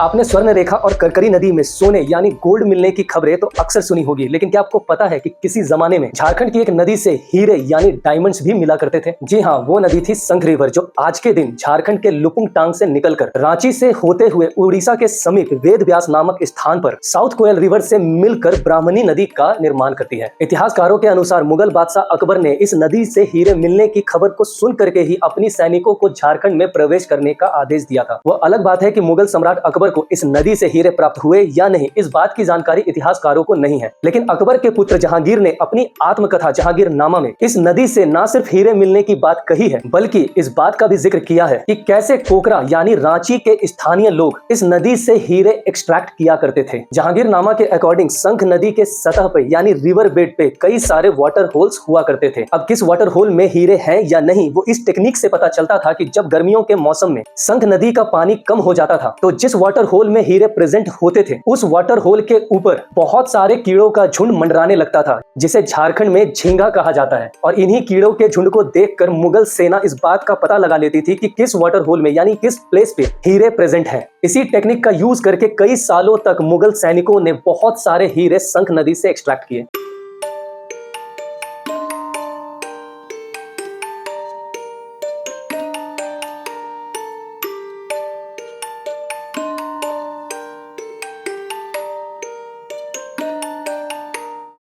आपने स्वर्ण रेखा और करकरी नदी में सोने यानी गोल्ड मिलने की खबरें तो अक्सर सुनी होगी, लेकिन क्या आपको पता है कि किसी जमाने में झारखंड की एक नदी से हीरे यानी डायमंड्स भी मिला करते थे। जी हाँ, वो नदी थी संघ रिवर, जो आज के दिन झारखंड के लुपुंग टांग से निकलकर रांची से होते हुए उड़ीसा के समीप वेद व्यास नामक स्थान पर साउथ कोयल रिवर से मिलकर ब्राह्मणी नदी का निर्माण करती है। इतिहासकारों के अनुसार मुगल बादशाह अकबर ने इस नदी से हीरे मिलने की खबर को सुन करके ही अपनी सैनिकों को झारखंड में प्रवेश करने का आदेश दिया था। वह अलग बात है कि मुगल सम्राट अकबर को इस नदी से हीरे प्राप्त हुए या नहीं, इस बात की जानकारी इतिहासकारों को नहीं है। लेकिन अकबर के पुत्र जहांगीर ने अपनी आत्मकथा जहांगीरनामा में इस नदी से न सिर्फ हीरे मिलने की बात कही है, बल्कि इस बात का भी जिक्र किया है कि कैसे कोकरा यानी रांची के स्थानीय लोग इस नदी से हीरे एक्सट्रैक्ट किया करते थे। जहांगीरनामा के अकॉर्डिंग संख नदी के सतह पे यानी रिवर बेड पे कई सारे वाटर होल्स हुआ करते थे। अब किस वाटर होल में हीरे हैं या नहीं, वो इस टेक्निक से पता चलता था कि जब गर्मियों के मौसम में संख नदी का पानी कम हो जाता था तो जिस वाटर होल में हीरे प्रेजेंट होते थे उस वाटर होल के ऊपर बहुत सारे कीड़ों का झुंड मंडराने लगता था, जिसे झारखंड में झींगा कहा जाता है। और इन्हीं कीड़ों के झुंड को देखकर मुगल सेना इस बात का पता लगा लेती थी कि किस वाटर होल में यानी किस प्लेस पे हीरे प्रेजेंट हैं। इसी टेक्निक का यूज करके कई सालों तक मुगल सैनिकों ने बहुत सारे हीरे संख नदी से एक्सट्रैक्ट किए।